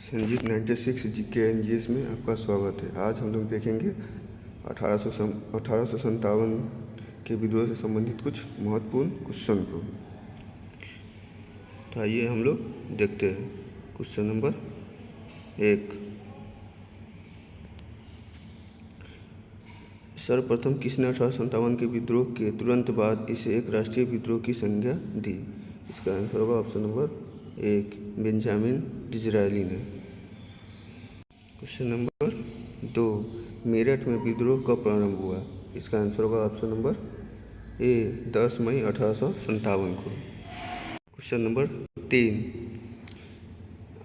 Sanjeet 96 GK NGS में आपका स्वागत है। आज हम लोग देखेंगे 1857 के विद्रोह से संबंधित कुछ महत्वपूर्ण क्वेश्चन को। तो आइए हम लोग देखते हैं। क्वेश्चन नंबर 1, सर्वप्रथम किसने 1857 के विद्रोह के तुरंत बाद इसे एक राष्ट्रीय विद्रोह की संज्ञा दी? इसका आंसर होगा ऑप्शन नंबर 1, बेंजामिन डिज़रायली ने। क्वेश्चन नंबर 2, मेरठ में विद्रोह कब प्रारंभ हुआ? इसका आंसर होगा ऑप्शन नंबर ए, 10 मई 1857 को। क्वेश्चन नंबर 3,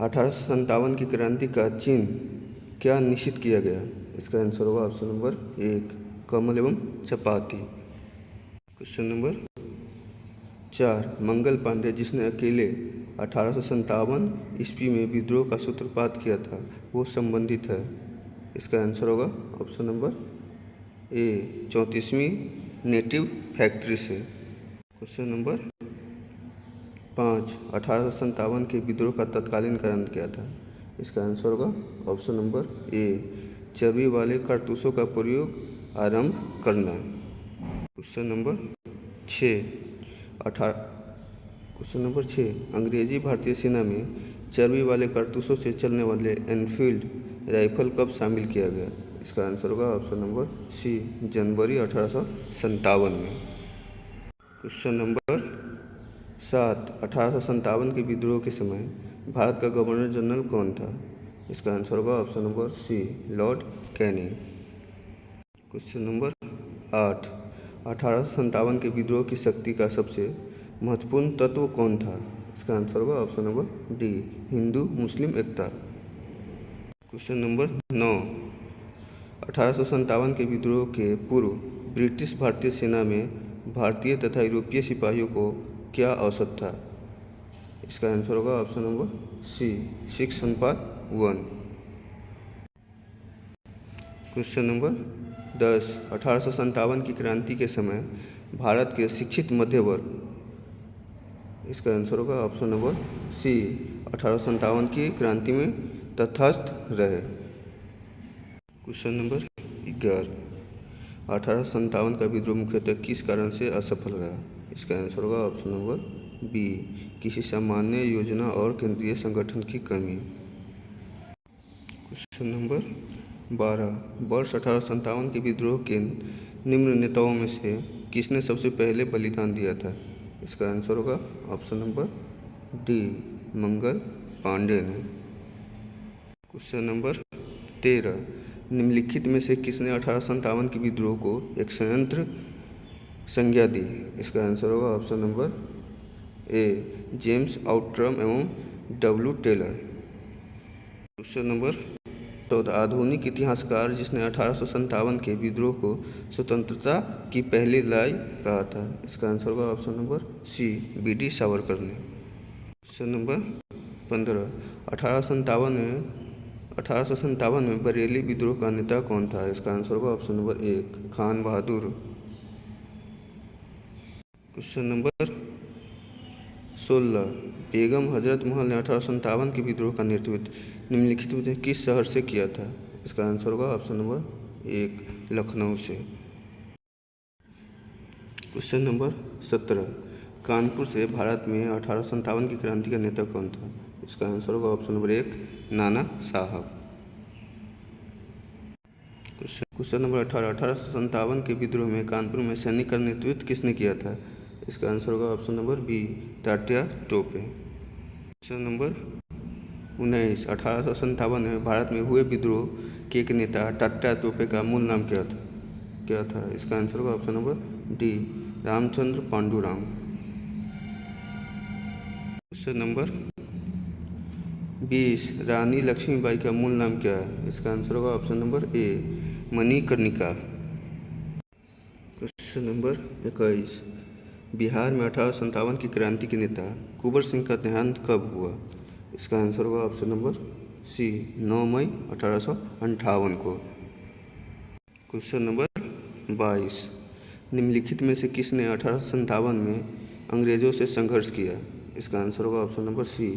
1857 की क्रांति का चिन्ह क्या निश्चित किया गया? इसका आंसर होगा ऑप्शन नंबर 1, कमल एवं चपाती। क्वेश्चन नंबर 4, मंगल पांडे जिसने अकेले 1857 ईस्वी में विद्रोह का सूत्रपात किया था वो संबंधित है? इसका आंसर होगा ऑप्शन नंबर ए, 34वीं नेटिव फैक्ट्री से। क्वेश्चन नंबर 5, 1857 के विद्रोह का तत्कालीन कारण क्या था? इसका आंसर होगा ऑप्शन नंबर ए, चर्बी वाले कारतूसों का प्रयोग आरंभ करना। क्वेश्चन नंबर 6, अंग्रेजी भारतीय सेना में चर्बी वाले कारतूसों से चलने वाले एनफील्ड राइफल कब शामिल किया गया? इसका आंसर होगा ऑप्शन नंबर सी, जनवरी 1857 में। क्वेश्चन नंबर 7, 1857 के विद्रोह के समय भारत का गवर्नर जनरल कौन था? इसका आंसर होगा option number C, Lord Canning. Question number 8, 1857 के विद्रोह की शक्ति का सबसे महत्वपूर्ण तत्व कौन था? इसका आंसर होगा ऑप्शन नंबर डी, हिंदू मुस्लिम एकता। क्वेश्चन नंबर 9, 1857 के विद्रोह के पूर्व ब्रिटिश भारतीय सेना में भारतीय तथा यूरोपीय सिपाहियों को क्या औसत था? इसका आंसर होगा option number C, 6:1। Question number 10, 1857 की क्रांति के समय भारत के शिक्षित मध्य वर्ग, इसका आंसर होगा ऑप्शन नंबर सी, 1857 की क्रांति में तटस्थ रहे। क्वेश्चन नंबर 11, 1857 का विद्रोह मुख्यतः किस कारण से असफल रहा? इसका आंसर होगा ऑप्शन नंबर बी, किसी सामान्य योजना और केंद्रीय संगठन की कमी। क्वेश्चन नंबर 12, वर्ष 1857 के विद्रोह के निम्न नेताओं में से किसने सबसे पहले बलिदान दिया था? इसका आंसर होगा option number D, Mangal Pandey ने। क्वेश्चन नंबर 13, निम्नलिखित में से किसने 1857 के विद्रोह को एक षड्यंत्र संज्ञा दी? इसका आंसर होगा ऑप्शन नंबर ए, जेम्स आउट्रम एवं डब्ल्यू टेलर। क्वेश्चन नंबर 14, आधुनिक इतिहासकार जिसने 1857 के विद्रोह को स्वतंत्रता की पहली लड़ाई कहा था? इसका आंसर होगा option number C, B D. Savarkar ने। क्वेश्चन नंबर 15, 1857 में बरेली विद्रोह का नेता कौन था? इसका आंसर होगा ऑप्शन नंबर 1, खान बहादुर। क्वेश्चन नंबर 16, बेगम हजरत महल ने 1857 के विद्रोह का नेतृत्व निम्नलिखित में किस शहर से किया था? इसका आंसर होगा ऑप्शन नंबर 1, लखनऊ से। क्वेश्चन नंबर 17, कानपुर से भारत में 1857 की क्रांति का नेता कौन था? इसका आंसर होगा ऑप्शन नंबर 1, नाना साहब। क्वेश्चन नंबर 18, 1857 के विद्रोह में कानपुर में सैनिक का नेतृत्व किसने किया था? इसका आंसर होगा option number B, Tatya Tope. Question number 19, 1857 में भारत में हुए विद्रोह के एक नेता तात्या टोपे का मूल नाम क्या था? इसका आंसर होगा option number D, Ramchandra Pandurang. Question number 20, रानी लक्ष्मीबाई का मूल नाम क्या है? इसका आंसर होगा ऑप्शन नंबर ए, मणिकर्णिका। क्वेश्चन नंबर 21, बिहार में 1857 की क्रांति के नेता कुंवर सिंह का देहांत कब हुआ? इसका आंसर होगा ऑप्शन नंबर सी, 9 मई 1858 को। क्वेश्चन नंबर 22, निम्नलिखित में से किसने 1857 में अंग्रेजों से संघर्ष किया? इसका आंसर होगा option number C,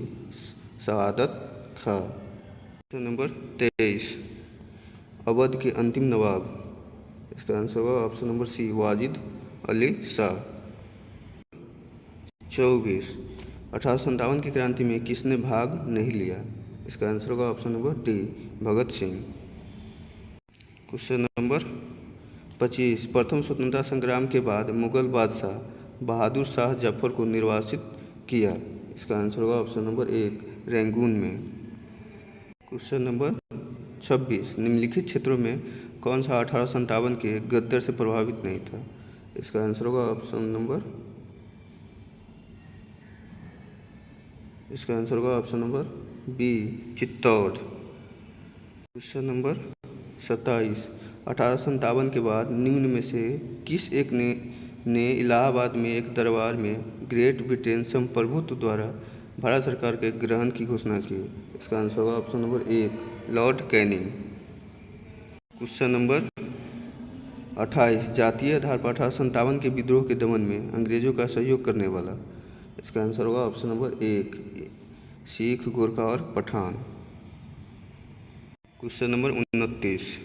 Saadat Khan. Question number 23, Awadh के अंतिम नवाब। इसका आंसर होगा option number C, Wajid Ali Shah. 24, 1857 की क्रांति में किसने भाग नहीं लिया? इसका आंसर होगा option number D, Bhagat Singh. Question number 25, प्रथम स्वतंत्रता संग्राम के बाद मुगल बादशाह बहादुर शाह जफर को निर्वासित किया। इसका आंसर होगा ऑप्शन नंबर एक, रंगून में। क्वेश्चन नंबर 26, निम्नलिखित क्षेत्रों में कौन सा 1857 के गद्दर से प्रभावित नहीं था? इसका आंसर होगा option number B, Chittor. Question number 27, 1857 के बाद निम्न में से किस एक ने इलाहाबाद में एक दरबार में ग्रेट ब्रिटेन संप्रभुत्व द्वारा भारत सरकार के ग्रहण की घोषणा की? इसका आंसर होगा ऑप्शन नंबर एक, लॉर्ड कैनिंग। क्वेश्चन नंबर 28, जातीय आधार पर 1857 के विद्रोह के दमन में अंग्रेजों का सहयोग करने वाला? इसका आंसर होगा ऑप्शन नंबर एक, सिख, गोरखा और पठान। क्वेश्चन नंबर 29,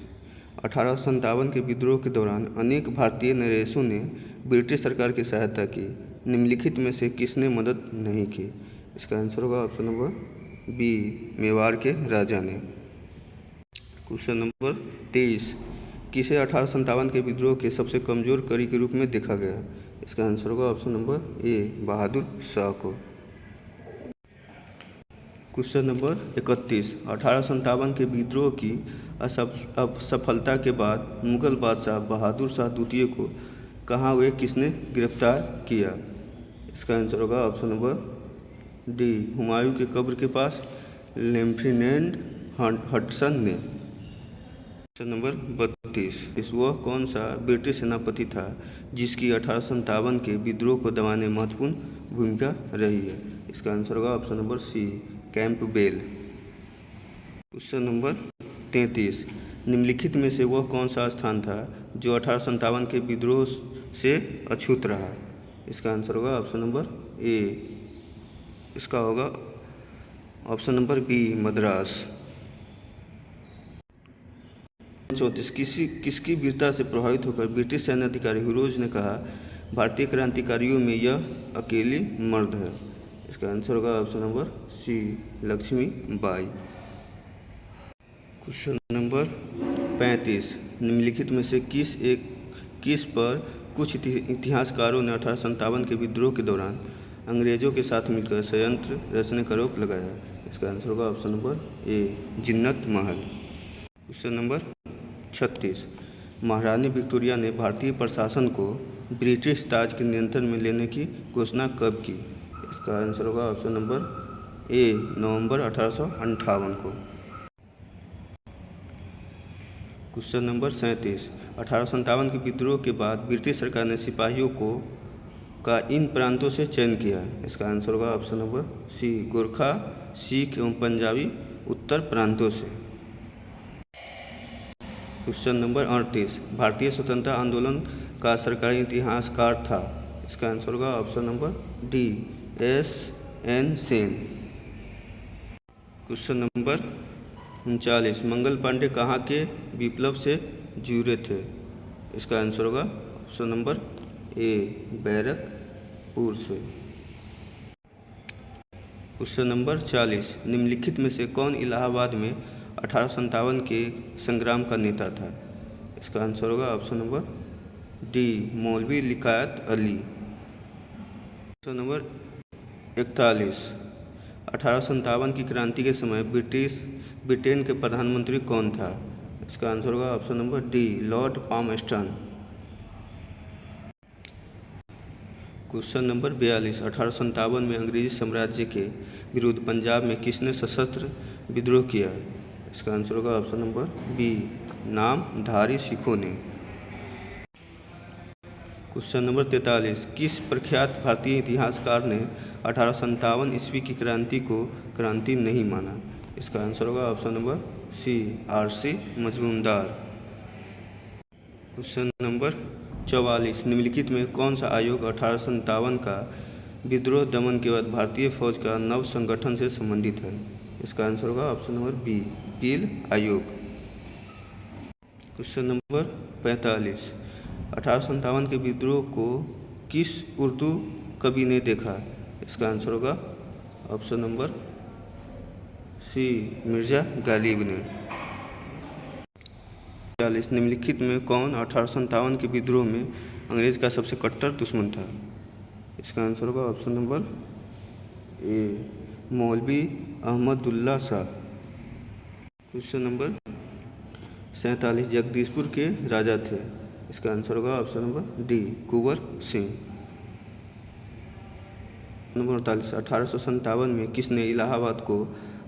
1857 के विद्रोह के दौरान अनेक भारतीय नरेशों ने ब्रिटिश सरकार की सहायता की, निम्नलिखित में से किसने मदद नहीं की? इसका आंसर होगा ऑप्शन नंबर बी, मेवाड़ के राजा ने। क्वेश्चन नंबर 23, किसे 1857 के विद्रोह के सबसे कमजोर कड़ी के रूप में देखा गया? इसका आंसर होगा ऑप्शन नंबर ए, बहादुर शाह को। क्वेश्चन नंबर 31, 1857 के विद्रोह की असफलता के बाद मुगल बादशाह बहादुर शाह द्वितीय को कहाँ हुए किसने गिरफ्तार किया? इसका आंसर होगा ऑप्शन नंबर डी, हुमायूं के कब्र के पास लेफ्टिनेंट हडसन ने। क्वेश्चन नंबर 32, वह कौन सा ब्रिटिश सेनापति था जिसकी 1857 के विद्रोह को दबाने में महत्वपूर्ण भूमिका रही है? इसका आंसर होगा option number C, Campbell. Question number 33, निम्नलिखित में से वह कौन सा स्थान था जो 1857 के विद्रोह से अछूत रहा? इसका आंसर होगा ऑप्शन नंबर ए, इसका होगा ऑप्शन नंबर बी, मद्रास। 34, किसकी वीरता से प्रभावित होकर ब्रिटिश सैन्य अधिकारी हुरोज ने कहा, भारतीय क्रांतिकारियों में यह अकेली मर्द है? इसका आंसर होगा option number C, Lakshmi Bai. Question number 35, निम्नलिखित में से किस पर कुछ इतिहासकारों ने 1857 के विद्रोह के दौरान अंग्रेजों के साथ मिलकर षड्यंत्र रचने का आरोप लगाया? इसका आंसर होगा ऑप्शन नंबर ए, जिन्नत महल। क्वेश्चन नंबर 36, महारानी विक्टोरिया ने भारतीय प्रशासन को ब्रिटिश ताज के नियंत्रण में लेने की घोषणा कब की? इसका आंसर होगा ऑप्शन नंबर ए, नवंबर 1858 को। क्वेश्चन नंबर 37, 1857 के विद्रोह के बाद ब्रिटिश सरकार ने सिपाहियों का इन प्रांतों से चयन किया? इसका आंसर होगा option number C, Gurkha, Sikh एवं पंजाबी उत्तर प्रांतों से। क्वेश्चन नंबर 38, भारतीय स्वतंत्रता आंदोलन का सरकारी इतिहासकार था? इसका आंसर होगा option number D, SN. Sen. Question number 39, Mangal Pandey कहाँ के विप्लव से जुड़े थे? इसका आंसर होगा ऑप्शन नंबर ए, बैरकपुर से। क्वेश्चन नंबर 40, निम्नलिखित में से कौन इलाहाबाद में 1857 के संग्राम का नेता था? इसका आंसर होगा ऑप्शन नंबर डी, मौलवी लियाकत अली। क्वेश्चन नंबर 41, 1857 की क्रांति के समय ब्रिटेन के प्रधानमंत्री कौन था? इसका आंसर होगा option number D, Lord Palmerston. Question number 42, 1857 में अंग्रेजी साम्राज्य के विरुद्ध पंजाब में किसने सशस्त्र विद्रोह किया? इसका आंसर होगा ऑप्शन नंबर बी, नामधारी सिखों ने। क्वेश्चन नंबर 43, किस प्रख्यात भारतीय इतिहासकार ने 1857 ईस्वी की क्रांति को क्रांति नहीं माना? इसका आंसर होगा option number C, R C. Majumdar. Question number 44, निम्नलिखित में कौन सा आयोग 1857 का विद्रोह दमन के बाद भारतीय फौज का नव संगठन से संबंधित है? इसका आंसर होगा ऑप्शन नंबर बी, पील आयोग। क्वेश्चन नंबर 45, 1857 के विद्रोह को किस उर्दू कवि ने देखा? इसका आंसर होगा option number C, Mirza Ghalib ने। 46, निम्नलिखित में कौन 1857 के विद्रोह में अंग्रेज का सबसे कट्टर दुश्मन था? इसका आंसर होगा ऑप्शन नंबर ए, मौलवी अहमदुल्ला शाह। क्वेश्चन नंबर 47, जगदीशपुर के राजा थे? इसका आंसर होगा option number D, Kunwar Singh. Number 48, 1857 में किसने इलाहाबाद को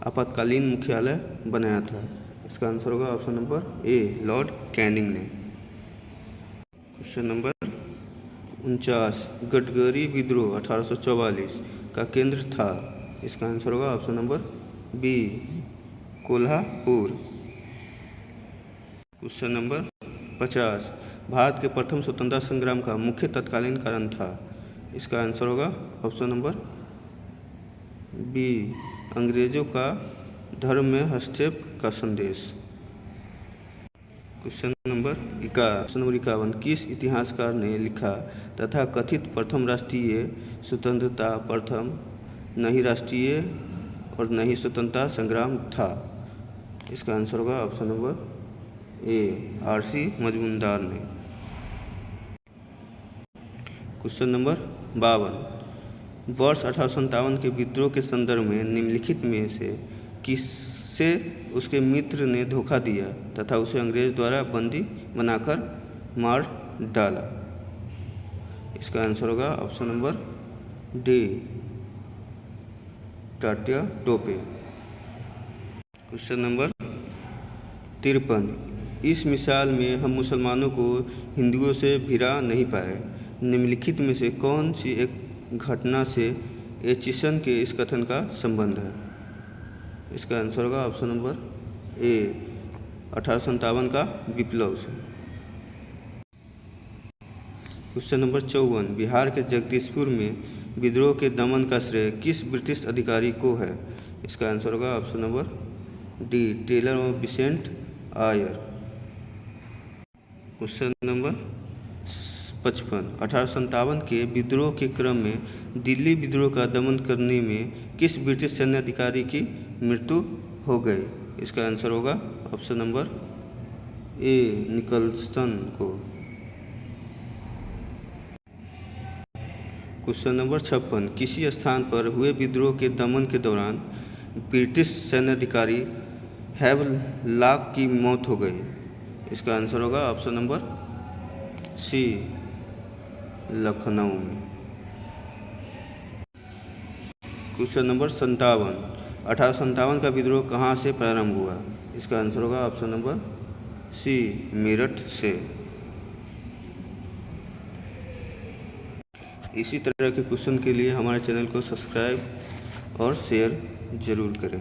आपातकालीन मुख्यालय बनाया था? इसका आंसर होगा option number A, Lord Canning ने। क्वेश्चन नंबर 49, गडगरी विद्रोह 1844 का केंद्र था? इसका आंसर होगा option number B, Kolhapur. Question number 50, Bharat के प्रथम स्वतंत्रता संग्राम का मुख्य तत्कालीन कारण था? इसका आंसर होगा ऑप्शन नंबर बी, अंग्रेजों का धर्म में हस्तक्षेप का संदेश। क्वेश्चन नंबर 51, किस इतिहासकार ने लिखा तथा कथित प्रथम राष्ट्रीय स्वतंत्रता प्रथम नहीं राष्ट्रीय और नहीं स्वतंत्रता संग्राम था? इसका आंसर होगा option number A, R C. Majumdar ने। क्वेश्चन नंबर 52, वर्ष 1857 के विद्रोह के संदर्भ में निम्नलिखित में से किससे उसके मित्र ने धोखा दिया तथा उसे अंग्रेज द्वारा बंदी बनाकर मार डाला? इसका आंसर होगा option number D, Tatia Tope. Question number 53, इस मिसाल में हम मुसलमानों को हिंदुओं से भिड़ा नहीं पाए। निम्नलिखित में से कौन सी एक घटना से एचिसन के इस कथन का संबंध है? इसका आंसर होगा ऑप्शन नंबर ए, 1857 का विप्लव से। क्वेश्चन नंबर 54, बिहार के जगदीशपुर में विद्रोह के दमन का श्रेय किस ब्रिटिश अधिकारी को है? इसका आंसर होगा ऑप्शन नंबर डी, टेलर और विसेंट आयर। क्वेश्चन नंबर 55, 1857 के विद्रोह के क्रम में दिल्ली विद्रोह का दमन करने में किस ब्रिटिश सैन्य अधिकारी की मृत्यु हो गई? इसका आंसर होगा ऑप्शन नंबर ए, निकलसन को। क्वेश्चन नंबर 56, किसी स्थान पर हुए विद्रोह के दमन के दौरान ब्रिटिश सैन्य अधिकारी हैवलॉक की मौत हो गई? इसका आंसर होगा ऑप्शन नंबर सी, लखनऊ में। क्वेश्चन नंबर 57, 1857 का विद्रोह कहाँ से प्रारंभ हुआ? इसका आंसर होगा ऑप्शन नंबर सी, मेरठ से। इसी तरह के क्वेश्चन के लिए हमारे चैनल को सब्सक्राइब और शेयर जरूर करें।